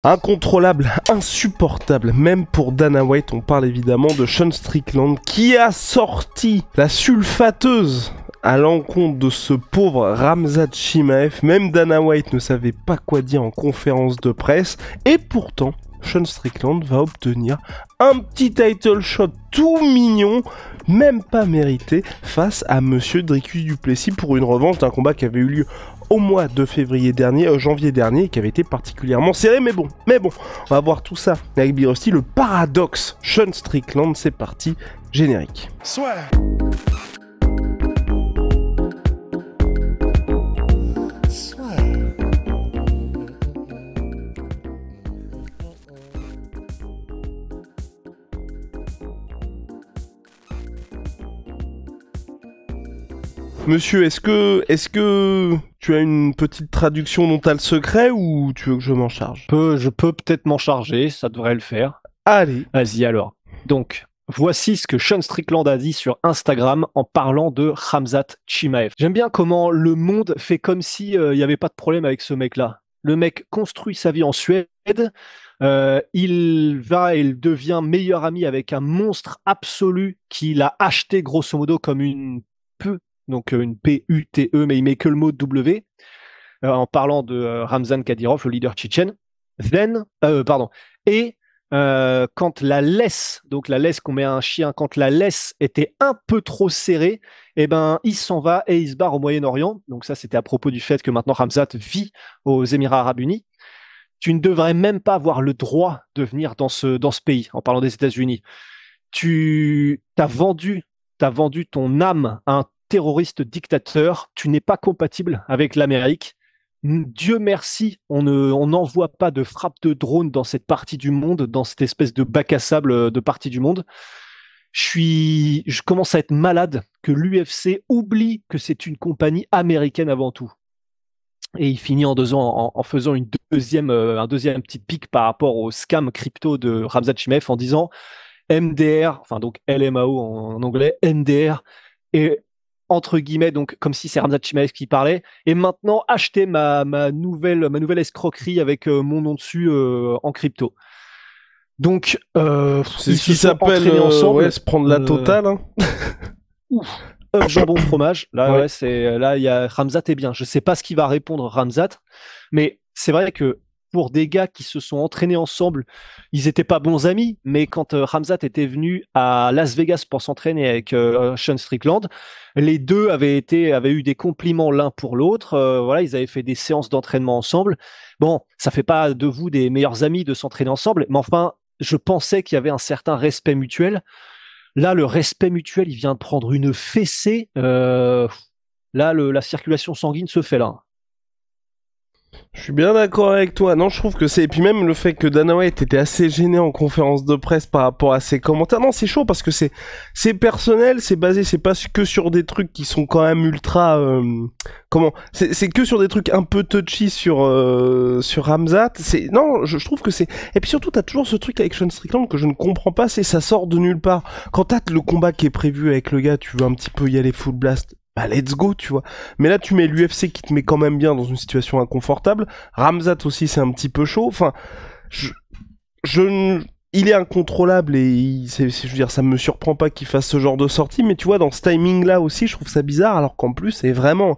Incontrôlable, insupportable, même pour Dana White, on parle évidemment de Sean Strickland qui a sorti la sulfateuse à l'encontre de ce pauvre Khamzat Chimaev. Même Dana White ne savait pas quoi dire en conférence de presse, et pourtant, Sean Strickland va obtenir un petit title shot tout mignon, même pas mérité, face à Monsieur Dricus du Plessis pour une revanche d'un combat qui avait eu lieu au mois de janvier dernier, qui avait été particulièrement serré, mais bon, on va voir tout ça avec Big Rusty, le paradoxe Sean Strickland, c'est parti, générique. Swear. Monsieur, est-ce que tu as une petite traduction dont tu as le secret ou tu veux que je m'en charge? Je peux peut-être m'en charger, ça devrait le faire. Allez. Vas-y alors. Donc, voici ce que Sean Strickland a dit sur Instagram en parlant de Khamzat Chimaev. J'aime bien comment le monde fait comme si il n'y avait pas de problème avec ce mec-là. Le mec construit sa vie en Suède, il devient meilleur ami avec un monstre absolu qu'il a acheté grosso modo comme une P-U-T-E, mais il met que le mot W, en parlant de Ramzan Kadyrov, le leader tchétchène. Quand la laisse, donc la laisse qu'on met à un chien, quand la laisse était un peu trop serrée, eh ben, il s'en va et il se barre au Moyen-Orient. Donc ça, c'était à propos du fait que maintenant Khamzat vit aux Émirats Arabes Unis. Tu ne devrais même pas avoir le droit de venir dans ce pays, en parlant des États-Unis. Tu t'as vendu ton âme à un terroriste dictateur, tu n'es pas compatible avec l'Amérique. Dieu merci, on n'envoie pas de frappe de drone dans cette partie du monde, dans cette espèce de bac à sable de partie du monde. Je commence à être malade que l'UFC oublie que c'est une compagnie américaine avant tout. Et il finit en faisant un deuxième petit pic par rapport au scam crypto de Khamzat Chimaev en disant MDR, enfin donc LMAO en anglais, MDR, et entre guillemets, donc comme si c'est Khamzat Chimaev qui parlait, et maintenant acheter ma nouvelle escroquerie avec mon nom dessus en crypto. Donc, c'est ce qui s'appelle se prendre la totale. Hein. Ouf. Jambon fromage. Là, ouais. Là, il y a Khamzat est bien. Je sais pas ce qu'il va répondre Khamzat, mais c'est vrai que pour des gars qui se sont entraînés ensemble, ils étaient pas bons amis, mais quand Khamzat était venu à Las Vegas pour s'entraîner avec Sean Strickland, les deux avaient eu des compliments l'un pour l'autre. Voilà, ils avaient fait des séances d'entraînement ensemble. Bon, ça fait pas de vous des meilleurs amis de s'entraîner ensemble, mais enfin, je pensais qu'il y avait un certain respect mutuel. Là, le respect mutuel, il vient de prendre une fessée. Là, la circulation sanguine se fait là. Je suis bien d'accord avec toi. Non, je trouve que c'est... Et puis même le fait que Dana White était assez gêné en conférence de presse par rapport à ses commentaires. Non, c'est chaud parce que c'est personnel, c'est basé, c'est pas que sur des trucs qui sont quand même ultra... C'est que sur des trucs un peu touchy sur Khamzat. Non, je trouve que c'est... Et puis surtout, t'as toujours ce truc avec Sean Strickland que je ne comprends pas, c'est ça sort de nulle part. Quand t'as le combat qui est prévu avec le gars, tu veux un petit peu y aller full blast. Bah let's go, tu vois. Mais là, tu mets l'UFC qui te met quand même bien dans une situation inconfortable. Khamzat aussi, c'est un petit peu chaud. Enfin, il est incontrôlable et je veux dire, ça me surprend pas qu'il fasse ce genre de sortie. Mais tu vois, dans ce timing-là aussi, je trouve ça bizarre. Alors qu'en plus, c'est vraiment,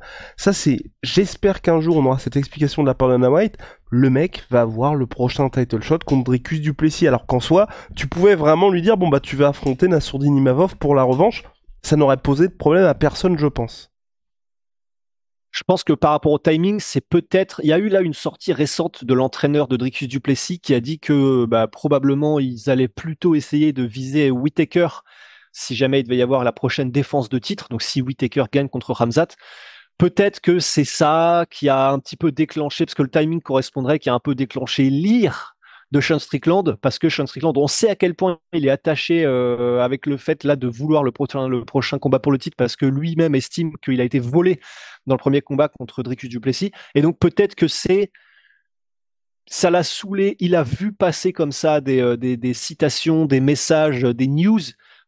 j'espère qu'un jour on aura cette explication de la part de Dana White. Le mec va avoir le prochain title shot contre Dricus du Plessis. Alors qu'en soi, tu pouvais vraiment lui dire, bon bah tu vas affronter Nassourdine Imavov pour la revanche. Ça n'aurait posé de problème à personne, je pense. Je pense que par rapport au timing, c'est peut-être... Il y a eu là une sortie récente de l'entraîneur de Dricus du Plessis qui a dit que probablement ils allaient plutôt essayer de viser Whittaker si jamais il devait y avoir la prochaine défense de titre. Donc si Whittaker gagne contre Khamzat, peut-être que c'est ça qui a un petit peu déclenché, parce que le timing correspondrait, qui a un peu déclenché l'ire de Sean Strickland, parce que Sean Strickland, on sait à quel point il est attaché avec le fait là de vouloir le prochain combat pour le titre, parce que lui-même estime qu'il a été volé dans le premier combat contre Dricus du Plessis, et donc peut-être que ça l'a saoulé, il a vu passer comme ça des citations, des messages, des news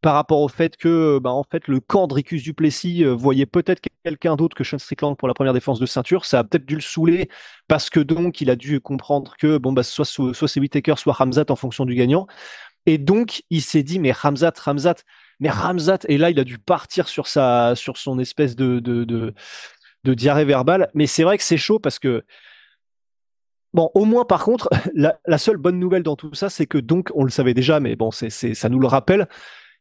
par rapport au fait que en fait le camp de Ricus Duplessis voyait peut-être quelqu'un d'autre que Sean Strickland pour la première défense de ceinture. Ça a peut-être dû le saouler parce que donc il a dû comprendre que soit c'est Whittaker, soit Khamzat en fonction du gagnant. Et donc il s'est dit mais Khamzat, et là il a dû partir sur son espèce de diarrhée verbale. Mais c'est vrai que c'est chaud parce que bon, au moins par contre, la seule bonne nouvelle dans tout ça, c'est que donc, on le savait déjà, mais bon, ça nous le rappelle,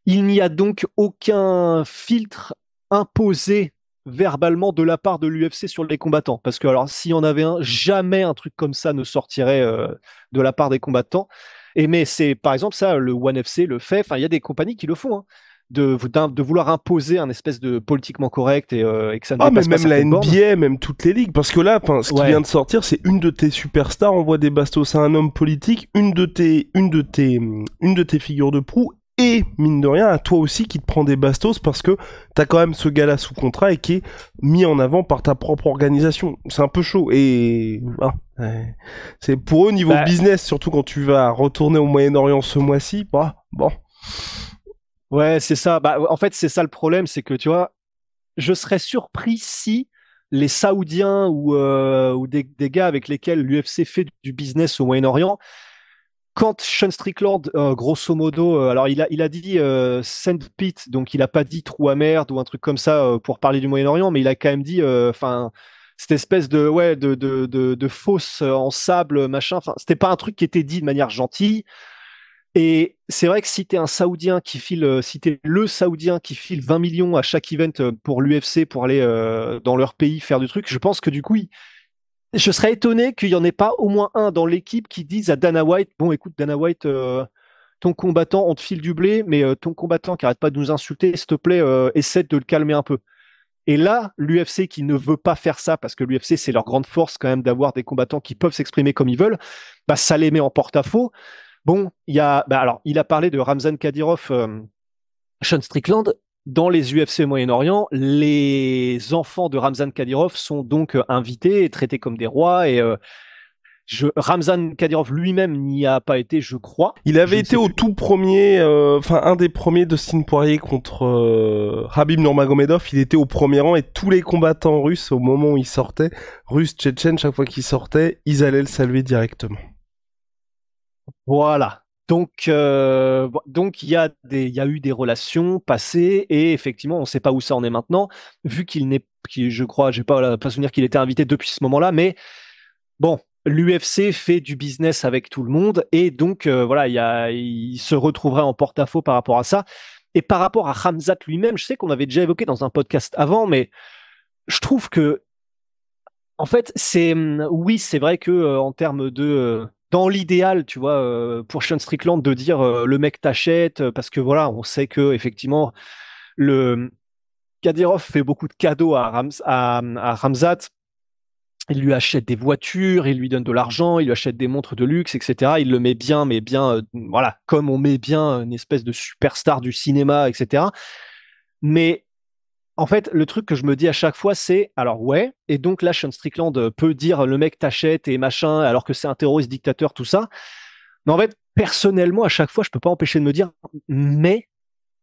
il n'y a donc aucun filtre imposé verbalement de la part de l'UFC sur les combattants. Parce que alors, s'il y en avait un, jamais un truc comme ça ne sortirait de la part des combattants. Mais c'est, par exemple, ça, le ONE FC le fait, enfin, il y a des compagnies qui le font, hein, de vouloir imposer un espèce de politiquement correct et que ça ne Ah, mais dépasse pas même la certaines bornes. NBA, même toutes les ligues. Parce que là, ce qui Ouais. vient de sortir, c'est une de tes superstars envoie des bastos à un homme politique, une de tes figures de proue, et mine de rien, à toi aussi qui te prend des bastos parce que t'as quand même ce gars-là sous contrat et qui est mis en avant par ta propre organisation. C'est un peu chaud. Et ouais. C'est pour eux, niveau business, surtout quand tu vas retourner au Moyen-Orient ce mois-ci, bon. Ouais, c'est ça. En fait, c'est ça le problème, c'est que tu vois, je serais surpris si les Saoudiens ou des gars avec lesquels l'UFC fait du business au Moyen-Orient, quand Sean Strickland, grosso modo, alors il a dit Sand Pit, donc il a pas dit trou à merde ou un truc comme ça pour parler du Moyen-Orient, mais il a quand même dit, enfin, cette espèce de fosse en sable, machin. Enfin, c'était pas un truc qui était dit de manière gentille. Et c'est vrai que si t'es un Saoudien qui file, si t'es le Saoudien qui file 20 millions à chaque event pour l'UFC pour aller dans leur pays faire du truc, je pense que du coup, je serais étonné qu'il y en ait pas au moins un dans l'équipe qui dise à Dana White, bon écoute Dana White, ton combattant, on te file du blé, mais ton combattant qui arrête pas de nous insulter, s'il te plaît, essaie de le calmer un peu. Et là, l'UFC qui ne veut pas faire ça, parce que l'UFC c'est leur grande force quand même d'avoir des combattants qui peuvent s'exprimer comme ils veulent, bah ça les met en porte-à-faux. Bon, alors, il a parlé de Ramzan Kadyrov, Sean Strickland. Dans les UFC Moyen-Orient, les enfants de Ramzan Kadyrov sont donc invités et traités comme des rois. Et Ramzan Kadyrov lui-même n'y a pas été, je crois. Il avait été au tout premier, un des premiers Dustin Poirier contre Khabib Nurmagomedov. Il était au premier rang et tous les combattants russes, au moment où il sortait, russes, tchétchènes, chaque fois qu'il sortait, ils allaient le saluer directement. Voilà. Donc il y a eu des relations passées et effectivement, on ne sait pas où ça en est maintenant, vu je crois, j'ai pas souvenir qu'il était invité depuis ce moment-là, mais bon, l'UFC fait du business avec tout le monde et donc voilà, il se retrouverait en porte-à-faux par rapport à ça. Et par rapport à Khamzat lui-même, je sais qu'on avait déjà évoqué dans un podcast avant, mais je trouve que en fait, oui, c'est vrai que en termes dans l'idéal, tu vois, pour Sean Strickland de dire le mec t'achète parce que voilà, on sait que effectivement le Kadyrov fait beaucoup de cadeaux à Khamzat. Il lui achète des voitures, il lui donne de l'argent, il lui achète des montres de luxe, etc. Il le met bien, mais bien, voilà, comme on met bien une espèce de superstar du cinéma, etc. Mais en fait, le truc que je me dis à chaque fois, c'est alors ouais, et donc là, Sean Strickland peut dire le mec t'achète et machin, alors que c'est un terroriste dictateur, tout ça. Mais en fait, personnellement, à chaque fois, je peux pas empêcher de me dire, mais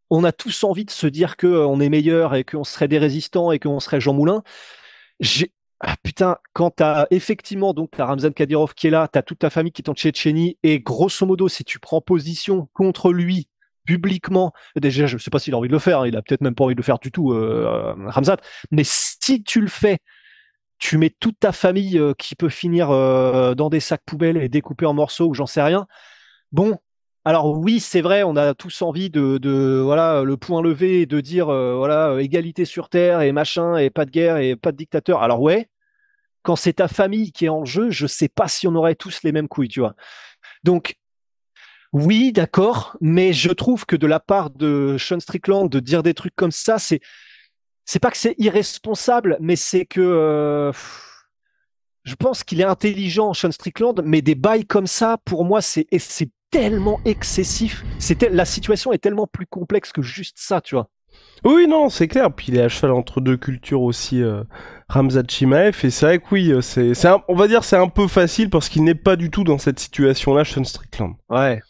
on a tous envie de se dire que on est meilleur et qu'on serait des résistants et qu'on serait Jean Moulin. Putain, quand t'as effectivement donc t'as Ramzan Kadyrov qui est là, t'as toute ta famille qui est en Tchétchénie et grosso modo, si tu prends position contre lui publiquement, déjà je sais pas s'il a envie de le faire, hein, il a peut-être même pas envie de le faire du tout, Ramzat, mais si tu le fais, tu mets toute ta famille qui peut finir dans des sacs poubelles et découpée en morceaux ou j'en sais rien. Bon, alors oui, c'est vrai, on a tous envie voilà le point levé et de dire voilà égalité sur terre et machin et pas de guerre et pas de dictateur. Alors ouais, quand c'est ta famille qui est en jeu, je sais pas si on aurait tous les mêmes couilles, tu vois. Donc oui, d'accord, mais je trouve que de la part de Sean Strickland de dire des trucs comme ça, c'est pas que c'est irresponsable, mais c'est que je pense qu'il est intelligent, Sean Strickland, mais des bails comme ça, pour moi, c'est tellement excessif. La situation est tellement plus complexe que juste ça, tu vois. Oui, non, c'est clair. Puis il est à cheval entre deux cultures aussi, Khamzat Chimaev. Et c'est vrai que oui, on va dire c'est un peu facile parce qu'il n'est pas du tout dans cette situation-là, Sean Strickland. Ouais,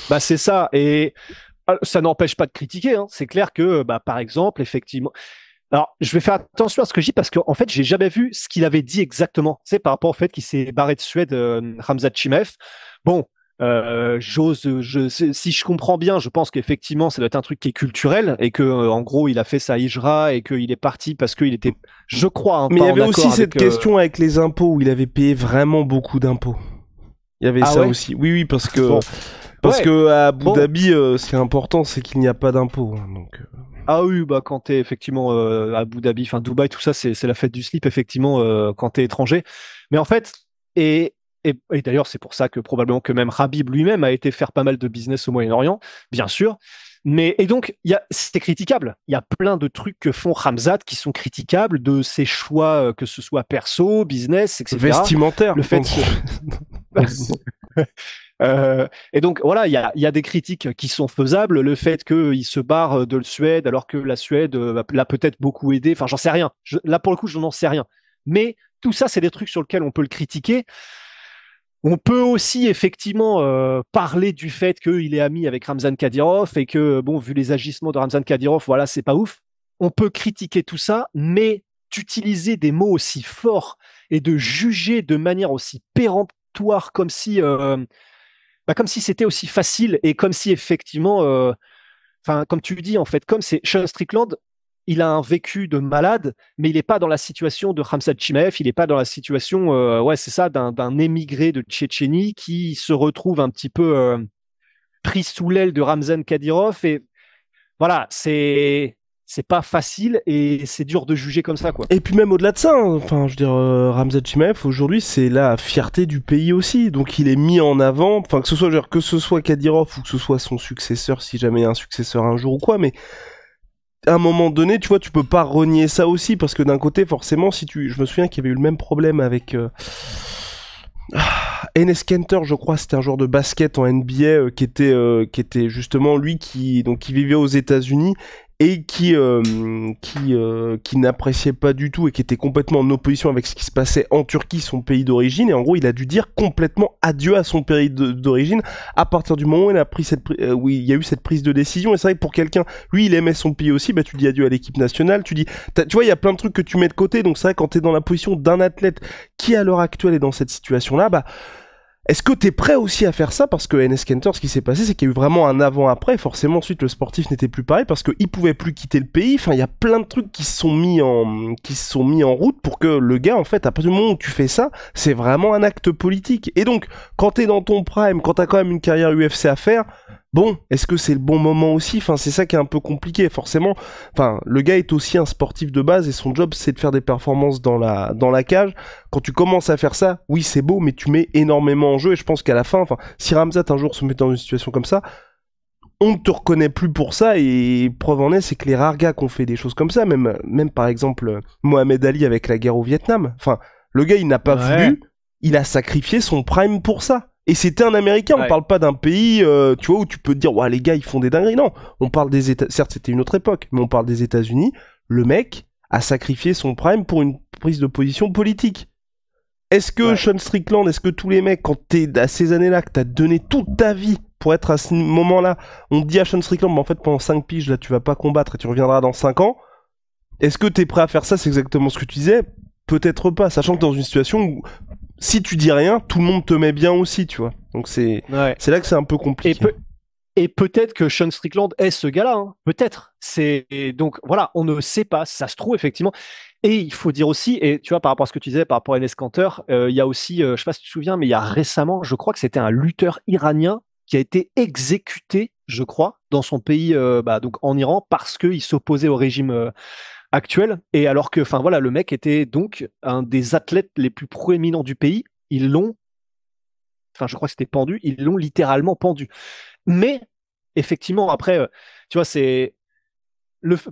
bah c'est ça. Et Ça n'empêche pas de critiquer, hein. C'est clair que, bah, par exemple, effectivement. Alors, je vais faire attention à ce que je dis parce qu'en fait, j'ai jamais vu ce qu'il avait dit exactement. C'est par rapport au fait qu'il s'est barré de Suède, Khamzat Chimaev. Bon, si je comprends bien, je pense qu'effectivement, ça doit être un truc qui est culturel et que, en gros, il a fait sa hijra et qu'il est parti parce qu'il était, je crois, hein, Mais pas il y en avait aussi accord cette avec. question avec les impôts où il avait payé vraiment beaucoup d'impôts. Il y avait Ah ça ouais? aussi. Oui, oui, Bon, parce ouais, que à Abu bon. Dhabi, ce qui est important, c'est qu'il n'y a pas d'impôts, hein, donc. Ah oui, bah quand t'es effectivement à Abu Dhabi, enfin Dubaï, tout ça, c'est la fête du slip effectivement quand t'es étranger. Mais en fait, et et d'ailleurs c'est pour ça que probablement que même Habib lui-même a été faire pas mal de business au Moyen-Orient, bien sûr. Mais et donc c'est critiquable. Il y a plein de trucs que font Hamzat qui sont critiquables de ses choix, que ce soit perso, business, etc. Vestimentaire. Le fait de se et donc voilà, il y a des critiques qui sont faisables. Le fait qu'il se barre de Suède alors que la Suède l'a peut-être beaucoup aidé. Enfin, j'en sais rien. Là, pour le coup, je n'en sais rien. Mais tout ça, c'est des trucs sur lesquels on peut le critiquer. On peut aussi effectivement parler du fait qu'il est ami avec Ramzan Kadyrov et que, bon, vu les agissements de Ramzan Kadyrov, voilà, c'est pas ouf. On peut critiquer tout ça, mais d'utiliser des mots aussi forts et de juger de manière aussi péremptoire comme si c'était aussi facile et comme si effectivement, enfin, comme tu dis, en fait, comme c'est Sean Strickland, il a un vécu de malade, mais il n'est pas dans la situation de Khamzat Chimaev, il n'est pas dans la situation, ouais, c'est ça, d'un émigré de Tchétchénie qui se retrouve un petit peu pris sous l'aile de Ramzan Kadyrov. Et voilà, c'est pas facile et c'est dur de juger comme ça, quoi. Et puis même au-delà de ça, hein, enfin, je veux dire, Ramzat Chimaev aujourd'hui, c'est la fierté du pays aussi. Donc il est mis en avant, enfin que ce soit Kadyrov ou que ce soit son successeur, si jamais il y a un successeur un jour ou quoi, mais à un moment donné, tu vois, tu peux pas renier ça aussi parce que d'un côté, forcément, je me souviens qu'il y avait eu le même problème avec Enes Kanter, je crois, c'était un joueur de basket en NBA qui était justement lui qui vivait aux États-Unis et qui n'appréciait pas du tout et qui était complètement en opposition avec ce qui se passait en Turquie, son pays d'origine. Et en gros, il a dû dire complètement adieu à son pays d'origine à partir du moment où où il y a eu cette prise de décision. Et c'est vrai que pour quelqu'un, lui, il aimait son pays aussi. Bah, tu dis adieu à l'équipe nationale. Tu vois, il y a plein de trucs que tu mets de côté. Donc c'est vrai quand t'es dans la position d'un athlète qui à l'heure actuelle est dans cette situation-là, bah est-ce que t'es prêt aussi à faire ça? Parce que Enes Kanter, ce qui s'est passé, c'est qu'il y a eu vraiment un avant-après. Forcément, ensuite, le sportif n'était plus pareil parce qu'il pouvait plus quitter le pays. Enfin, il y a plein de trucs qui se sont mis en route pour que le gars, en fait, à partir du moment où tu fais ça, c'est vraiment un acte politique. Et donc, quand t'es dans ton prime, quand t'as quand même une carrière UFC à faire, bon, est-ce que c'est le bon moment aussi? Enfin, c'est ça qui est un peu compliqué, forcément. Enfin, le gars est aussi un sportif de base et son job, c'est de faire des performances dans la cage. Quand tu commences à faire ça, oui, c'est beau, mais tu mets énormément en jeu et je pense qu'à la fin, enfin, si Ramzat un jour se met dans une situation comme ça, on ne te reconnaît plus pour ça et preuve en est, c'est que les rares gars qui ont fait des choses comme ça, même par exemple Mohamed Ali avec la guerre au Vietnam, enfin, le gars, il n'a pas Ouais, voulu, il a sacrifié son prime pour ça. Et c'était un Américain, on ouais. parle pas d'un pays, tu vois, où tu peux te dire, ouais, les gars, ils font des dingueries. Non, on parle des États, certes, c'était une autre époque, mais on parle des États-Unis. Le mec a sacrifié son prime pour une prise de position politique. Est-ce que Ouais. Sean Strickland, est-ce que tous les mecs, quand t'es à ces années-là, que t'as donné toute ta vie pour être à ce moment-là, on te dit à Sean Strickland, mais en fait, pendant 5 piges, là, tu vas pas combattre et tu reviendras dans 5 ans, est-ce que t'es prêt à faire ça? C'est exactement ce que tu disais. Peut-être pas, sachant que dans une situation où si tu dis rien, tout le monde te met bien aussi, tu vois. Donc Ouais. c'est là que c'est un peu Et, compliqué. peut- et peut-être que Sean Strickland est ce gars-là, hein. Peut-être. Et donc voilà, on ne sait pas. Ça se trouve effectivement. Et il faut dire aussi, et tu vois, par rapport à ce que tu disais, par rapport à Enes Kanter, il y a aussi, je sais pas si tu te souviens, mais il y a récemment, je crois que c'était un lutteur iranien qui a été exécuté, je crois, dans son pays, donc en Iran, parce qu'il s'opposait au régime actuel. Et alors que, enfin voilà, le mec était donc un des athlètes les plus proéminents du pays. Ils l'ont, enfin je crois que c'était pendu, ils l'ont littéralement pendu. Mais effectivement, après, tu vois,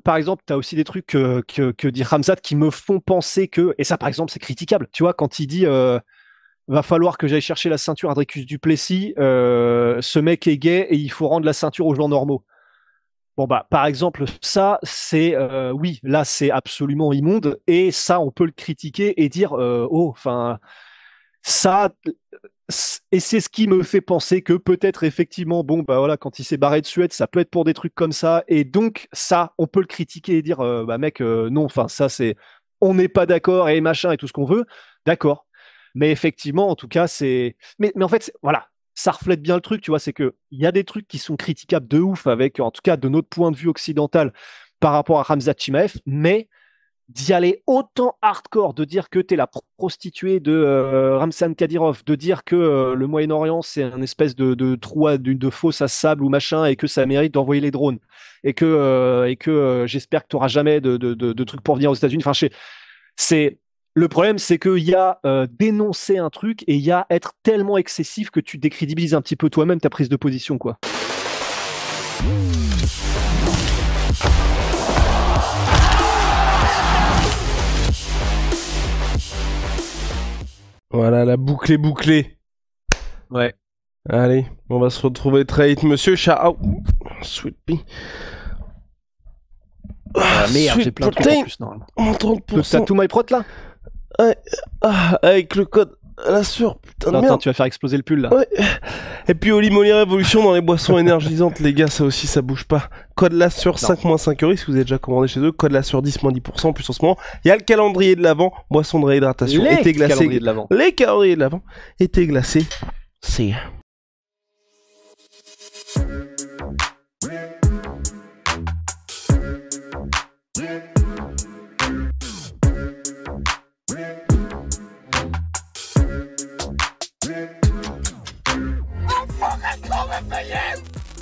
par exemple, tu as aussi des trucs que dit Ramzat qui me font penser que, et ça par exemple, c'est critiquable, tu vois, quand il dit va falloir que j'aille chercher la ceinture à Dricus Duplessis, ce mec est gay et il faut rendre la ceinture aux gens normaux. Bon, bah, par exemple, ça, oui, là, c'est absolument immonde et ça, on peut le critiquer et dire, oh, enfin, ça, Et c'est ce qui me fait penser que peut-être effectivement, bon, bah voilà, quand il s'est barré de Suède, ça peut être pour des trucs comme ça. Et donc, ça, on peut le critiquer et dire, bah mec, non, enfin, ça, c'est, on n'est pas d'accord et machin et tout ce qu'on veut. D'accord. Mais effectivement, en tout cas, c'est. Mais en fait, voilà, ça reflète bien le truc, tu vois, c'est que il y a des trucs qui sont critiquables de ouf avec, en tout cas, de notre point de vue occidental par rapport à Khamzat Chimaev, mais d'y aller autant hardcore, de dire que t'es la prostituée de Ramzan Kadyrov, de dire que le Moyen-Orient c'est un espèce de trou de fosse à sable ou machin et que ça mérite d'envoyer les drones et que j'espère que tu n'auras jamais de trucs pour venir aux États-Unis. Enfin, c'est le problème, c'est qu'il y a dénoncer un truc et il y a être tellement excessif que tu décrédibilises un petit peu toi-même ta prise de position, quoi. Voilà, la boucle est bouclée. Ouais. Allez, on va se retrouver très vite, monsieur. Ciao. Sweet pea. Merde, j'ai plein de trucs en plus, normalement. En 30%. T'as tout my prot là? Ouais. Avec le code la sueur, putain de merde. Attends, tu vas faire exploser le pull là. Ouais. Et puis Oli Molly Révolution dans les boissons énergisantes, les gars, ça aussi ça bouge pas. Code la sueur 5-5 € si vous avez déjà commandé chez eux. Code la sueur 10-10% plus en ce moment. Il y a le calendrier de l'avant, boisson de réhydratation, été glacé. Calendrier de l'avant. Les calendriers de l'avant, été glacé. C'est